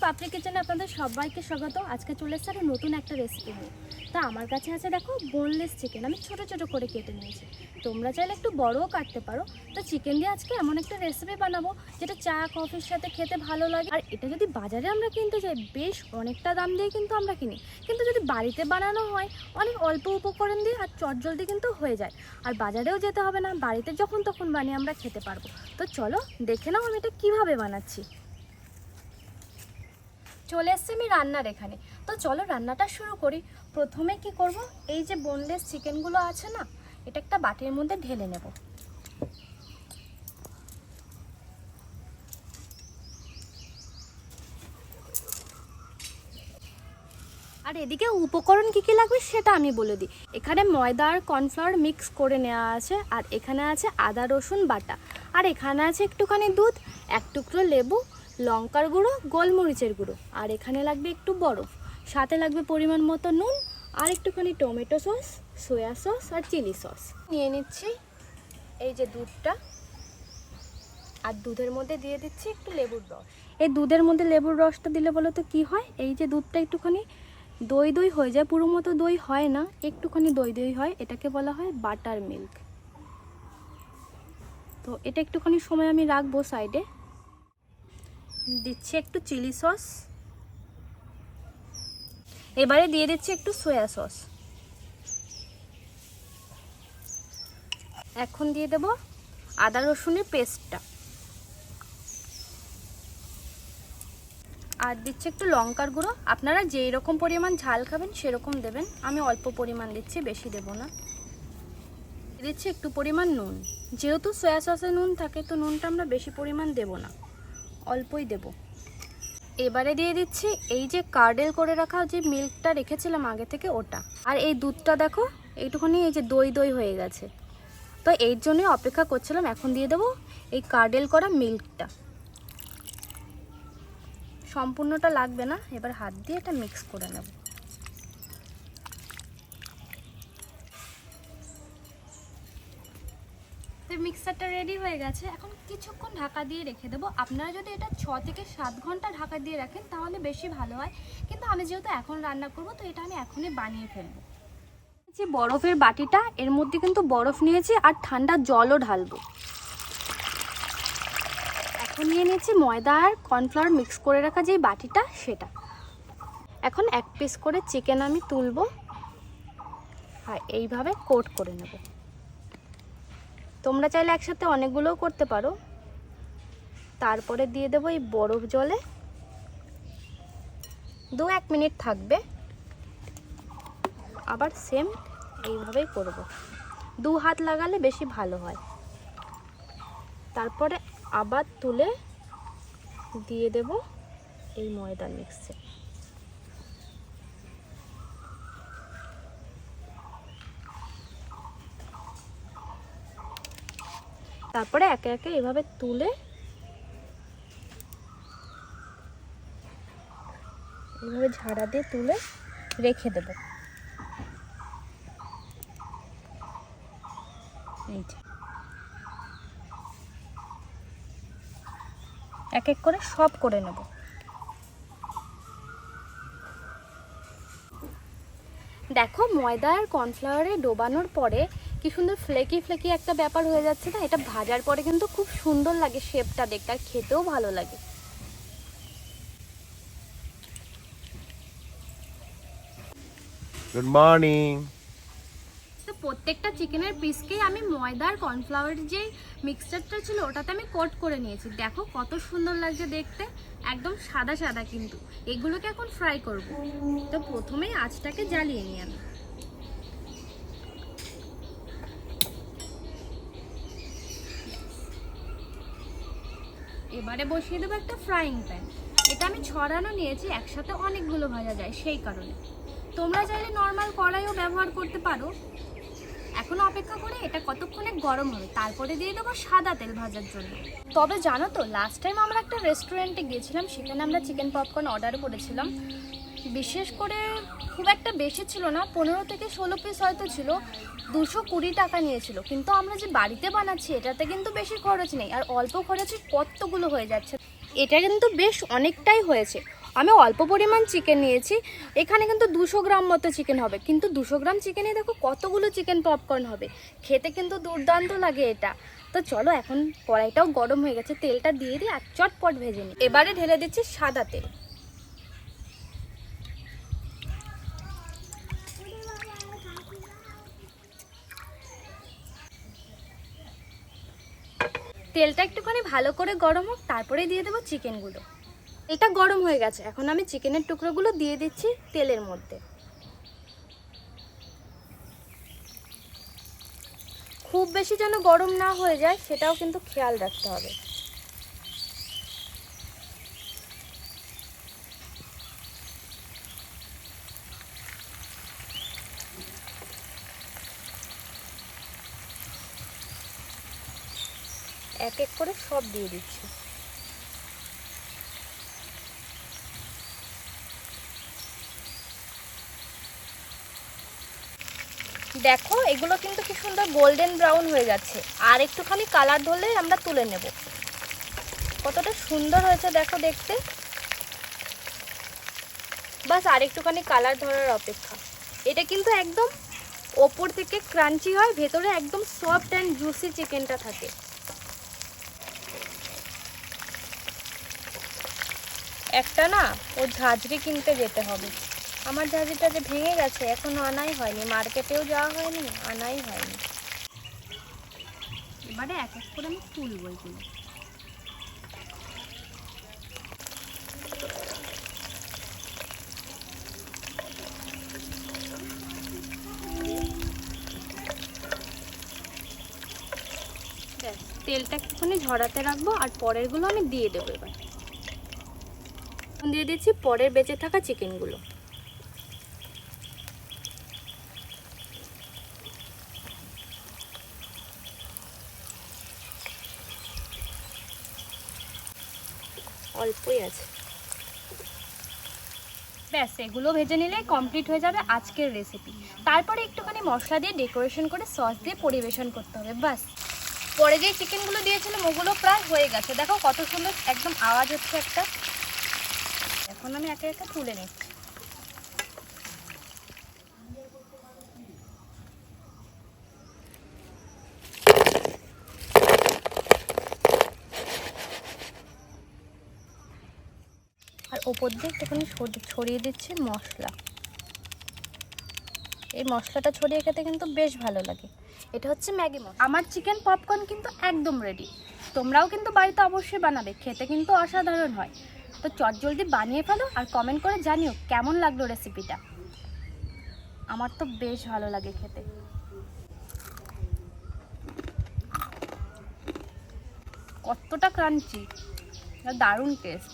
পাপড়ি কিচেনে আপনাদের সবাইকে স্বাগত। আজকে চলে এসেছে একটা নতুন একটা রেসিপি নিয়ে। তা আমার কাছে আছে দেখো বোনলেস চিকেন, আমি ছোট ছোট করে কেটে নিয়েছি। তোমরা চাইলে একটু বড়ও কাটতে পারো। তো চিকেন দিয়ে আজকে এমন একটা রেসিপি বানাবো যেটা চা কফির সাথে খেতে ভালো লাগে। আর এটা যদি বাজারে আমরা কিনতে যাই বেশ অনেকটা দাম দিয়ে কিন্তু আমরা কিনি, কিন্তু যদি বাড়িতে বানানো হয় অনেক অল্প উপকরণ দিয়ে আর চটজলদি কিন্তু হয়ে যায়। আর বাজারেও যেতে হবে না, বাড়িতে যখন তখন বানিয়ে আমরা খেতে পারবো। তো চলো দেখে নাও আমি এটা কীভাবে বানাচ্ছি। চলে এসছি আমি রান্নার এখানে। তো চলো রান্নাটা শুরু করি। প্রথমে কি করব, এই যে বোনলেস চিকেনগুলো আছে না, এটা একটা বাটির মধ্যে ঢেলে নেব। আর এদিকে উপকরণ কী কী লাগবে সেটা আমি বলে দিই। এখানে ময়দা আর কর্নফ্লাওয়ার মিক্স করে নেওয়া আছে, আর এখানে আছে আদা রসুন বাটা, আর এখানে আছে একটুখানি দুধ, এক টুকরো লেবু, লঙ্কার গুঁড়ো, গোলমরিচের গুঁড়ো, আর এখানে লাগবে একটু বরফ, সাথে লাগবে পরিমাণ মতো নুন, আর একটুখানি টমেটো সস, সয়া সস আর চিলি সস। নিয়ে নিচ্ছি এই যে দুধটা, আর দুধের মধ্যে দিয়ে দিচ্ছি একটু লেবুর রস। এই দুধের মধ্যে লেবুর রসটা দিলে বলো তো কী হয়, এই যে দুধটা একটুখানি দই দই হয়ে যায়, পুরো মতো দই হয় না, একটুখানি দই দই হয়, এটাকে বলা হয় বাটার মিল্ক। তো এটা একটুখানি সময় আমি রাখবো সাইডে। দিচ্ছি একটু চিলি সস, এবারে দিয়ে দিচ্ছি একটু সয়া সস। এখন দিয়ে দেব আদা রসুনের পেস্টটা, আর দিচ্ছি একটু লঙ্কার গুঁড়ো। আপনারা যেই রকম পরিমাণ ঝাল খাবেন সেরকম দেবেন, আমি অল্প পরিমাণ দিচ্ছি, বেশি দেব না। দিচ্ছি একটু পরিমাণ নুন, যেহেতু সয়া সসে নুন থাকে তো নুনটা আমরা বেশি পরিমাণ দেব না, অল্পই দেব। এবারে দিয়ে দিচ্ছি এই যে কার্ডেল করে রাখা যে মিল্কটা রেখেছিলাম আগে থেকে ওটা, আর এই দুধটা দেখো এইটুখানি এই যে দই দই হয়ে গেছে, তো এর জন্যই অপেক্ষা করছিলাম। এখন দিয়ে দেবো এই কার্ডেল করা মিল্কটা, সম্পূর্ণটা লাগবে না, এবার হাত দিয়ে এটা মিক্স করে নেব। মিক্সারটা রেডি হয়ে গেছে, এখন কিছুক্ষণ ঢাকা দিয়ে রেখে দেবো। আপনারা যদি এটা 6 থেকে 7 ঘন্টা ঢাকা দিয়ে রাখেন তাহলে বেশি ভালো হয়, কিন্তু আমি যেহেতু এখন রান্না করব তো এটা আমি এখনই বানিয়ে ফেলবো। যে বরফের বাটিটা, এর মধ্যে কিন্তু বরফ নিয়েছি আর ঠান্ডা জলও ঢালবো। এখন নিয়ে নিয়েছি ময়দা আর কর্নফ্লাওয়ার মিক্স করে রাখা যে বাটিটা সেটা। এখন এক পিস করে চিকেন আমি তুলবো আর এইভাবে কোট করে নেব। তোমরা চাইলে একসাথে অনেকগুলোও করতে পারো। তারপরে দিয়ে দেবো এই বরফ জলে, 2-1 মিনিট থাকবে। আবার সেম এইভাবেই করব, 2 হাত লাগালে বেশি ভালো হয়। তারপরে আবার তুলে দিয়ে দেব এই ময়দা মিক্সে। তারপরে একে একে এভাবে তুলে এইভাবে ঝাড়া দিয়ে তুলে রেখে দেব। এই যে এক এক করে সব করে নেব। দেখো ময়দা আর কর্নফ্লাওয়ারে ডোবানোর পরে কি সুন্দর ফ্লেকি ফ্লেকি একটা ব্যাপার হয়ে যাচ্ছে না, এটা ভাজার পরে কিন্তু খুব সুন্দর লাগে শেপটা দেখতে, আর খেতেও ভালো লাগে। Good morning. তো প্রত্যেকটা চিকেনের পিসকেই আমি ময়দা আর কর্নফ্লাওয়ারের যে মিক্সচারটা ছিল ওটাতে আমি কোট করে নিয়েছি। দেখো কত সুন্দর লাগছে দেখতে, একদম সাদা সাদা। কিন্তু এগুলোকে এখন ফ্রাই করব। তো প্রথমেই আঁচটাকে জ্বালিয়ে নিই আমি। এবারে বসিয়ে দেবো একটা ফ্রাইং প্যান। এটা আমি ছড়ানো নিয়েছি, একসাথে অনেকগুলো ভাজা যায় সেই কারণে। তোমরা চাইলে নর্মাল কড়াইও ব্যবহার করতে পারো। এখন অপেক্ষা করে এটা কতক্ষণে গরম হবে, তারপরে দিয়ে দেবো সাদা তেল ভাজার জন্য। তবে জানো তো লাস্ট টাইম আমরা একটা রেস্টুরেন্টে গিয়েছিলাম, সেখানে আমরা চিকেন পপকর্ন অর্ডার করেছিলাম। বিশেষ করে খুব একটা বেশি ছিল না, 15 থেকে 16 পিস হয়তো ছিল, 220 টাকা নিয়েছিল। কিন্তু আমরা যে বাড়িতে বানাচ্ছি এটাতে কিন্তু বেশি খরচ নেই, আর অল্প খরচে কতগুলো হয়ে যাচ্ছে। এটা কিন্তু বেশ অনেকটাই হয়েছে। আমি অল্প পরিমাণ চিকেন নিয়েছি, এখানে কিন্তু 200 গ্রাম মতো চিকেন হবে, কিন্তু 200 গ্রাম চিকেনে দেখো কতগুলো চিকেন পপকর্ন হবে, খেতে কিন্তু দুর্দান্ত লাগে এটা। তো চলো এখন কড়াইটাও গরম হয়ে গেছে, তেলটা দিয়ে দিই আর চটপট ভেজে নিই। এবারে ঢেলে দিচ্ছি সাদা তেল। তেলটা একটুখানি ভালো করে গরম হোক, তারপরে দিয়ে দেবো চিকেনগুলো। এটা গরম হয়ে গেছে, এখন আমি চিকেনের টুকরোগুলো দিয়ে দিচ্ছি তেলের মধ্যে। খুব বেশি যেন গরম না হয়ে যায় সেটাও কিন্তু খেয়াল রাখতে হবে। এক এক করে সব দিয়ে দিচ্ছি। দেখো এগুলো কিন্তু কি সুন্দর গোল্ডেন ব্রাউন হয়ে যাচ্ছে, আর একটুখানি কালার ধরলে আমরা তুলে নেব। কতটা সুন্দর হয়েছে দেখো দেখতে। বাস আর একটুখানি কালার ধরার অপেক্ষা। এটা কিন্তু একদম ওপর থেকে ক্রাঞ্চি হয়, ভেতরে একদম সফট অ্যান্ড জুসি চিকেনটা থাকে। একটা না ও ঝাঁঝরি কিনতে যেতে হবে, আমার ঝাঁঝরিটা যে ভেঙে গেছে এখনো আনাই হয়নি, মার্কেটেও যাওয়া হয়নি, আনাই হয়নি। এবারে এক এক করে আমি তুলবো এগুলো। তেলটা একটুখানি ঝরাতে রাখবো আর পরেরগুলো আমি দিয়ে দেবো। এবার দিয়ে দিচ্ছি পরের বেঁচে থাকা চিকেনগুলো। অল্পই আছে, ব্যাস এগুলো ভেজে নিলে কমপ্লিট হয়ে যাবে আজকের রেসিপি। তারপরে একটুখানি মশলা দিয়ে ডেকোরেশন করে সস দিয়ে পরিবেশন করতে হবে, ব্যাস। পরে যে চিকেনগুলো দিয়েছিলাম ওগুলো প্রায় হয়ে গেছে, দেখো কত সুন্দর একদম আওয়াজ হচ্ছে একটা। এখন আমি একে একে তুলে নিচ্ছি। আর ওপর দিয়ে একটুখানি ছড়িয়ে দিচ্ছি মশলা। এই মশলাটা ছড়িয়ে খেতে কিন্তু বেশ ভালো লাগে। এটা হচ্ছে ম্যাগি মশলা। আমার চিকেন পপকর্ন কিন্তু একদম রেডি। তোমরাও কিন্তু বাড়িতে অবশ্যই বানাবে, খেতে কিন্তু অসাধারণ হয়। তো চটজলদি বানিয়ে ফেলো আর কমেন্ট করে জানিও কেমন লাগলো রেসিপিটা। আমার তো বেশ ভালো লাগে খেতে। কতটা ক্রাঞ্চি, দারুণ টেস্ট।